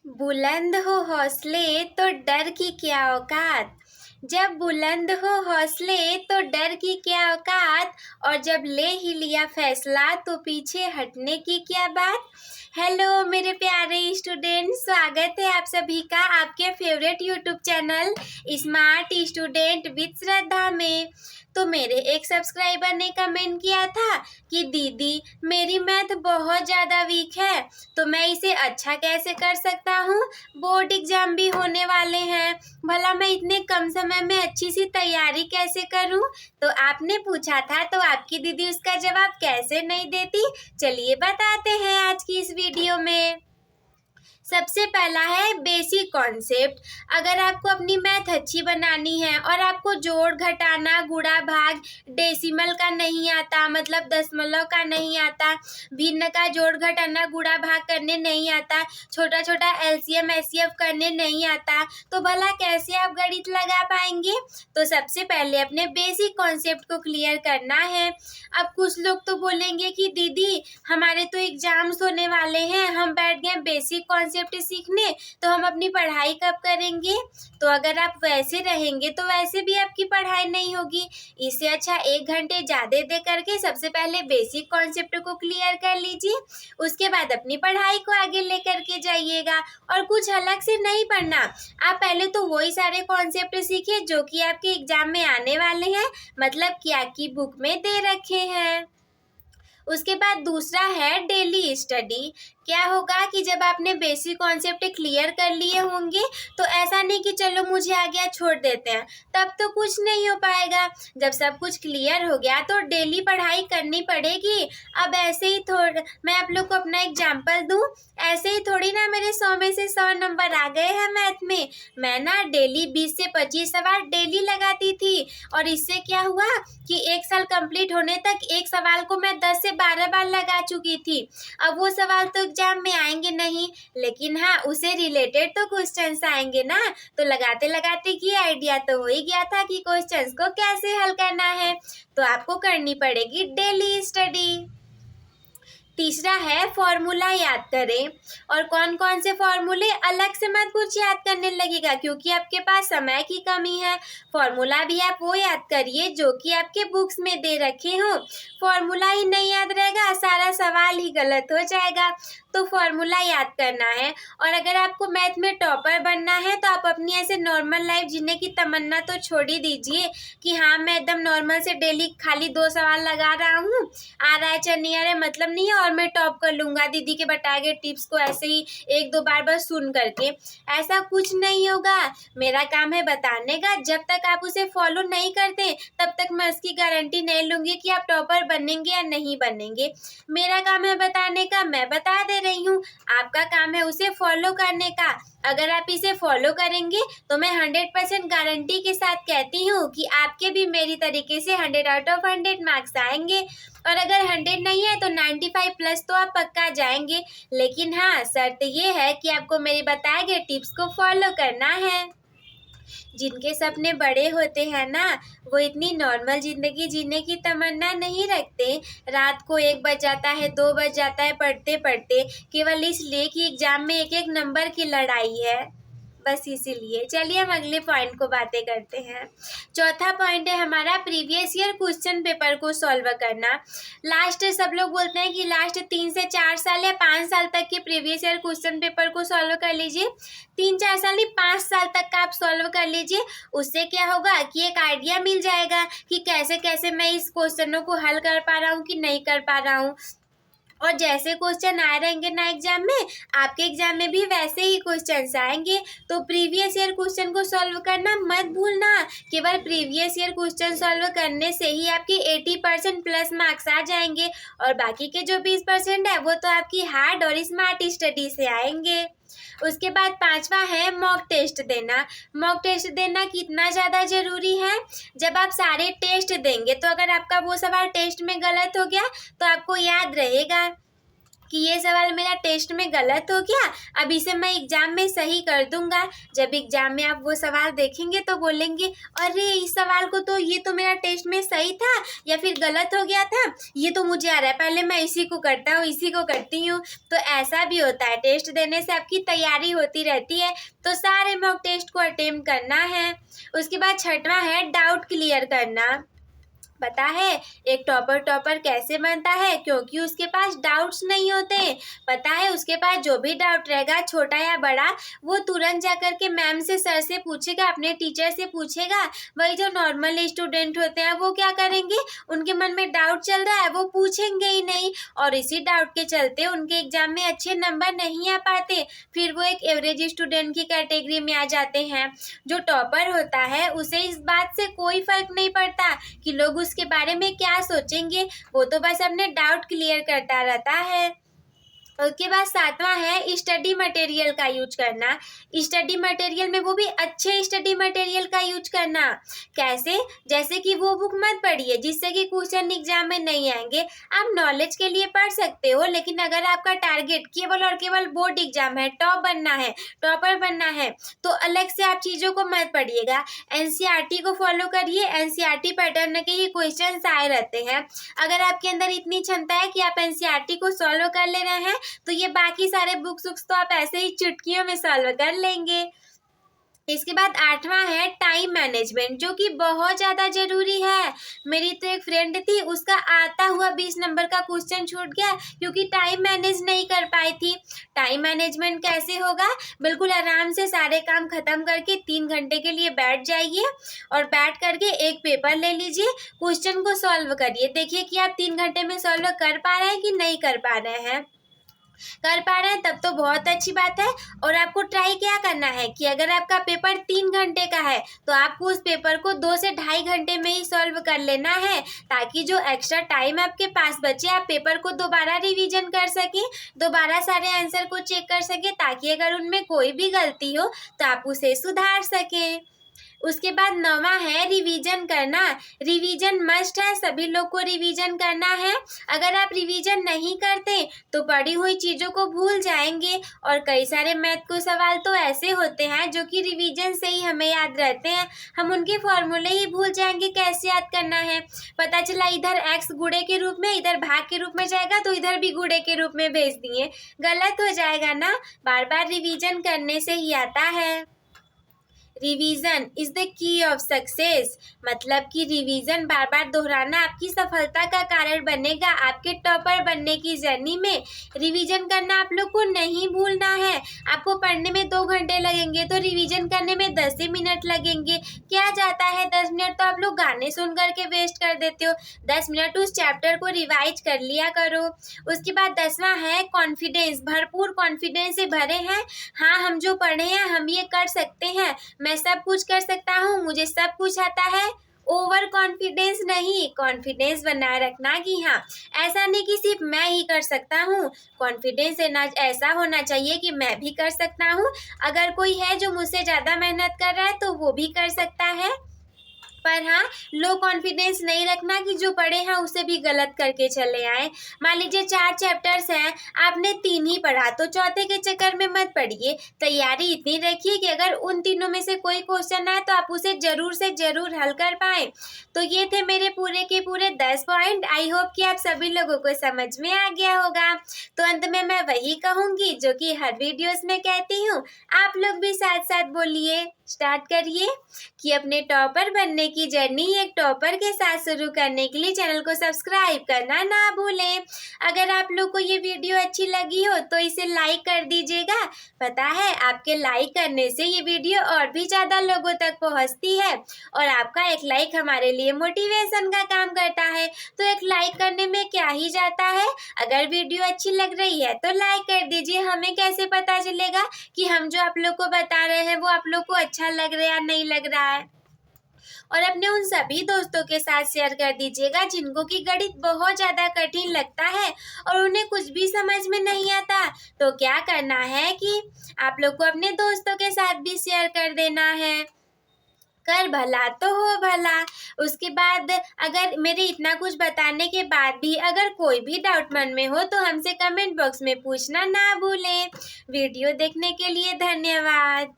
बुलंद हो हौसले तो डर की क्या औकात। जब बुलंद हो हौसले तो डर की क्या औकात, और जब ले ही लिया फैसला तो पीछे हटने की क्या बात। हेलो मेरे प्यारे स्टूडेंट, स्वागत है आप सभी का आपके favourite YouTube channel smart student with Shraddha में। तो मेरे एक सब्सक्राइबर ने कमेंट किया था कि दीदी मेरी मैथ बहुत ज़्यादा वीक है, तो मैं इसे अच्छा कैसे कर सकता हूँ। बोर्ड एग्जाम भी होने वाले हैं, भला मैं इतने कम समय में अच्छी सी तैयारी कैसे करूँ। तो आपने पूछा था तो आपकी दीदी उसका जवाब कैसे नहीं देती, चलिए बताते हैं आज की इस वीडियो में। सबसे पहला है बेसिक कॉन्सेप्ट। अगर आपको अपनी मैथ अच्छी बनानी है और आपको जोड़ घटाना गुणा भाग डेसिमल का नहीं आता, मतलब दशमलव का नहीं आता, भिन्न का जोड़ घटाना गुणा भाग करने नहीं आता, छोटा छोटा एलसीएम एचसीएफ करने नहीं आता, तो भला कैसे आप गणित लगा पाएंगे। तो सबसे पहले अपने बेसिक कॉन्सेप्ट को क्लियर करना है। अब कुछ लोग तो बोलेंगे कि दीदी हमारे तो एग्जाम्स होने वाले हैं, हम बैठ गए बेसिक कॉन्सेप्ट सीखने, तो हम अपनी पढ़ाई कब करेंगे। तो अगर आप वैसे रहेंगे तो वैसे भी आपकी पढ़ाई नहीं होगी। इससे अच्छा 1 घंटे ज़्यादा दे करके सबसे पहले बेसिक कॉन्सेप्ट को क्लियर कर लीजिए, उसके बाद अपनी पढ़ाई को आगे लेकर के जाइएगा। और कुछ अलग से नहीं पढ़ना, आप पहले तो वही सारे कॉन्सेप्ट सीखिए जो कि आपके एग्जाम में आने वाले हैं, मतलब कि आपकी बुक में दे रखे हैं। उसके बाद दूसरा है डेली स्टडी। क्या होगा कि जब आपने बेसिक कॉन्सेप्ट क्लियर कर लिए होंगे तो ऐसा नहीं कि चलो मुझे आ गया छोड़ देते हैं, तब तो कुछ नहीं हो पाएगा। जब सब कुछ क्लियर हो गया तो डेली पढ़ाई करनी पड़ेगी। अब ऐसे ही मैं आप लोग को अपना एग्जाम्पल दूं, ऐसे ही थोड़ी ना मेरे 100 में से 100 नंबर आ गए हैं मैथ में। मैं ना डेली 20 से 25 सवाल डेली लगाती थी, और इससे क्या हुआ कि 1 साल कंप्लीट होने तक एक सवाल को मैं 10 से 12 बार लगा चुकी थी। अब वो सवाल तो एग्जाम में आएंगे नहीं, लेकिन हाँ उससे रिलेटेड तो क्वेश्चंस आएंगे ना। तो लगाते लगाते की आइडिया तो हो ही गया था कि क्वेश्चंस को कैसे हल करना है। तो आपको करनी पड़ेगी डेली स्टडी। तीसरा है फॉर्मूला याद करें। और कौन कौन से फॉर्मूले, अलग से मत कुछ याद करने लगेगा क्योंकि आपके पास समय की कमी है। फॉर्मूला भी आप वो याद करिए जो कि आपके बुक्स में दे रखे हो। फॉर्मूला ही नहीं याद रहेगा, सारा सवाल ही गलत हो जाएगा। तो फॉर्मूला याद करना है। और अगर आपको मैथ में टॉपर बनना है तो आप अपनी ऐसे नॉर्मल लाइफ जीने की तमन्ना तो छोड़ ही दीजिए कि हाँ मैं एकदम नॉर्मल से डेली खाली 2 सवाल लगा रहा हूँ, आ रहा है चाहे नहीं आ रहा है मतलब नहीं है, और मैं टॉप कर लूँगा दीदी के बताए गए टिप्स को ऐसे ही 1-2 बार बस सुन करके। ऐसा कुछ नहीं होगा। मेरा काम है बताने का, जब तक आप उसे फॉलो नहीं करते तब तक मैं उसकी गारंटी नहीं लूँगी कि आप टॉपर बनेंगे या नहीं बनेंगे। मेरा काम है बताने का, मैं बता दे रही हूँ, आपका काम है उसे फॉलो करने का। अगर आप इसे फॉलो करेंगे तो मैं 100% गारंटी के साथ कहती हूँ कि आपके भी मेरी तरीके से 100 आउट ऑफ 100 मार्क्स आएंगे। और अगर 100 नहीं है तो 95 प्लस तो आप पक्का जाएंगे। लेकिन हाँ शर्त ये है कि आपको मेरे बताए गए टिप्स को फॉलो करना है। जिनके सपने बड़े होते हैं ना, वो इतनी नॉर्मल जिंदगी जीने की तमन्ना नहीं रखते। रात को 1 बज जाता है, 2 बज जाता है पढ़ते पढ़ते, केवल इसलिए कि एग्जाम में एक एक नंबर की लड़ाई है, बस इसीलिए। चलिए हम अगले पॉइंट को बातें करते हैं। चौथा पॉइंट है हमारा प्रीवियस ईयर क्वेश्चन पेपर को सॉल्व करना। लास्ट सब लोग बोलते हैं कि लास्ट 3 से 4 साल या 5 साल तक के प्रीवियस ईयर क्वेश्चन पेपर को सॉल्व कर लीजिए। 3-4 साल नहीं, 5 साल तक का आप सॉल्व कर लीजिए। उससे क्या होगा कि एक आइडिया मिल जाएगा कि कैसे कैसे मैं इस क्वेश्चनों को हल कर पा रहा हूँ कि नहीं कर पा रहा हूँ। और जैसे क्वेश्चन आए रहेंगे ना एग्जाम में, आपके एग्जाम में भी वैसे ही क्वेश्चन आएंगे। तो प्रीवियस ईयर क्वेश्चन को सॉल्व करना मत भूलना। केवल प्रीवियस ईयर क्वेश्चन सॉल्व करने से ही आपके 80% प्लस मार्क्स आ जाएंगे, और बाकी के जो 20% है वो तो आपकी हार्ड और स्मार्ट स्टडी से आएंगे। उसके बाद 5वां है मॉक टेस्ट देना। मॉक टेस्ट देना कितना ज़्यादा ज़रूरी है। जब आप सारे टेस्ट देंगे तो अगर आपका वो सवाल टेस्ट में गलत हो गया तो आपको याद रहेगा कि ये सवाल मेरा टेस्ट में गलत हो गया, अब इसे मैं एग्जाम में सही कर दूंगा। जब एग्जाम में आप वो सवाल देखेंगे तो बोलेंगे अरे इस सवाल को तो ये तो मेरा टेस्ट में सही था या फिर गलत हो गया था, ये तो मुझे आ रहा है, पहले मैं इसी को करता हूँ, इसी को करती हूँ। तो ऐसा भी होता है, टेस्ट देने से आपकी तैयारी होती रहती है। तो सारे मॉक टेस्ट को अटेम्प्ट करना है। उसके बाद छठवां है डाउट क्लियर करना। पता है एक टॉपर कैसे बनता है? क्योंकि उसके पास डाउट्स नहीं होते। पता है उसके पास जो भी डाउट रहेगा, छोटा या बड़ा, वो तुरंत जाकर के मैम से, सर से पूछेगा, अपने टीचर से पूछेगा। वही जो नॉर्मल स्टूडेंट होते हैं वो क्या करेंगे, उनके मन में डाउट चल रहा है, वो पूछेंगे ही नहीं, और इसी डाउट के चलते उनके एग्जाम में अच्छे नंबर नहीं आ पाते। फिर वो एक एवरेज स्टूडेंट की कैटेगरी में आ जाते हैं। जो टॉपर होता है उसे इस बात से कोई फर्क नहीं पड़ता कि लोग उसके बारे में क्या सोचेंगे, वो तो बस अपने डाउट क्लियर करता रहता है। उसके बाद सातवां है स्टडी मटेरियल का यूज करना। स्टडी मटेरियल में वो भी अच्छे स्टडी मटेरियल का यूज करना। कैसे? जैसे कि वो बुक मत पढ़िए जिससे कि क्वेश्चन एग्जाम में नहीं आएंगे। आप नॉलेज के लिए पढ़ सकते हो, लेकिन अगर आपका टारगेट केवल और केवल बोर्ड एग्जाम है, टॉपर बनना है, तो अलग से आप चीज़ों को मत पढ़िएगा। एनसीईआरटी को फॉलो करिए, एनसीईआरटी पैटर्न के ही क्वेश्चन आए रहते हैं। अगर आपके अंदर इतनी क्षमता है कि आप एनसीईआरटी को सॉल्व कर ले रहे हैं, तो ये बाकी सारे बुक्स तो आप ऐसे ही चुटकियों में सॉल्व कर लेंगे। इसके बाद आठवां है टाइम मैनेजमेंट, जो कि बहुत ज़्यादा जरूरी है। मेरी तो एक फ्रेंड थी, उसका आता हुआ 20 नंबर का क्वेश्चन छूट गया क्योंकि टाइम मैनेज नहीं कर पाई थी। टाइम मैनेजमेंट कैसे होगा? बिल्कुल आराम से सारे काम खत्म करके 3 घंटे के लिए बैठ जाइए और बैठ करके एक पेपर ले लीजिए, क्वेश्चन को सॉल्व करिए। देखिए कि आप 3 घंटे में सॉल्व कर पा रहे हैं कि नहीं कर पा रहे हैं। कर पा रहे हैं तब तो बहुत अच्छी बात है। और आपको ट्राई क्या करना है कि अगर आपका पेपर 3 घंटे का है तो आपको उस पेपर को 2 से ढाई घंटे में ही सॉल्व कर लेना है, ताकि जो एक्स्ट्रा टाइम आपके पास बचे आप पेपर को दोबारा रिवीजन कर सकें, दोबारा सारे आंसर को चेक कर सकें, ताकि अगर उनमें कोई भी गलती हो तो आप उसे सुधार सकें। उसके बाद 9वां है रिवीजन करना। रिवीजन मस्ट है, सभी लोग को रिवीजन करना है। अगर आप रिवीजन नहीं करते तो पढ़ी हुई चीज़ों को भूल जाएंगे, और कई सारे मैथ को सवाल तो ऐसे होते हैं जो कि रिवीजन से ही हमें याद रहते हैं, हम उनके फॉर्मूले ही भूल जाएंगे कैसे याद करना है। पता चला इधर एक्स गुणे के रूप में, इधर भाग के रूप में जाएगा तो इधर भी गुणे के रूप में भेज दिए, गलत हो जाएगा ना। बार बार रिवीजन करने से ही आता है। Revision is the key of success, मतलब कि रिवीजन बार बार दोहराना आपकी सफलता का कारण बनेगा आपके टॉपर बनने की जर्नी में। रिवीजन करना आप लोग को नहीं भूलना है। आपको पढ़ने में 2 घंटे लगेंगे तो रिवीजन करने में 10 ही मिनट लगेंगे। क्या जाता है 10 मिनट, तो आप लोग गाने सुन करके वेस्ट कर देते हो। 10 मिनट उस चैप्टर को रिवाइज कर लिया करो। उसके बाद 10वां है कॉन्फिडेंस, भरपूर कॉन्फिडेंस से भरे हैं। हाँ, हम जो पढ़े हैं हम ये कर सकते हैं, मैं सब कुछ कर सकता हूँ, मुझे सब कुछ आता है। ओवर कॉन्फिडेंस नहीं, कॉन्फिडेंस बनाए रखना कि हाँ ऐसा नहीं कि सिर्फ मैं ही कर सकता हूँ। कॉन्फिडेंस ऐसा होना चाहिए कि मैं भी कर सकता हूँ, अगर कोई है जो मुझसे ज़्यादा मेहनत कर रहा है तो वो भी कर सकता है। पर हाँ, लो कॉन्फिडेंस नहीं रखना कि जो पढ़े हैं उसे भी गलत करके चले आए। मान लीजिए 4 चैप्टर्स हैं, आपने 3 ही पढ़ा, तो चौथे के चक्कर में मत पढ़िए। तैयारी इतनी रखिए कि अगर उन तीनों में से कोई क्वेश्चन आए तो आप उसे जरूर से जरूर हल कर पाएँ। तो ये थे मेरे पूरे के पूरे 10 पॉइंट। आई होप कि आप सभी लोगों को समझ में आ गया होगा। तो अंत में मैं वही कहूँगी जो कि हर वीडियोस में कहती हूँ, आप लोग भी साथ साथ बोलिए, स्टार्ट करिए कि अपने टॉपर बनने की जर्नी एक टॉपर के साथ शुरू करने के लिए चैनल को सब्सक्राइब करना ना भूलें। अगर आप लोग को ये वीडियो अच्छी लगी हो तो इसे लाइक कर दीजिएगा। पता है आपके लाइक करने से ये वीडियो और भी ज़्यादा लोगों तक पहुंचती है, और आपका एक लाइक हमारे लिए मोटिवेशन का काम करता है। तो एक लाइक करने में क्या ही जाता है। अगर वीडियो अच्छी लग रही है तो लाइक कर दीजिए। हमें कैसे पता चलेगा कि हम जो आप लोग को बता रहे हैं वो आप लोग को अच्छा लग रहा है या नहीं लग रहा है। और अपने उन सभी दोस्तों के साथ शेयर कर दीजिएगा जिनको कि गणित बहुत ज़्यादा कठिन लगता है और उन्हें कुछ भी समझ में नहीं आता। तो क्या करना है कि आप लोग को अपने दोस्तों के साथ भी शेयर कर देना है। कर भला तो हो भला। उसके बाद अगर मेरे इतना कुछ बताने के बाद भी अगर कोई भी डाउट मन में हो तो हमसे कमेंट बॉक्स में पूछना ना भूलें। वीडियो देखने के लिए धन्यवाद।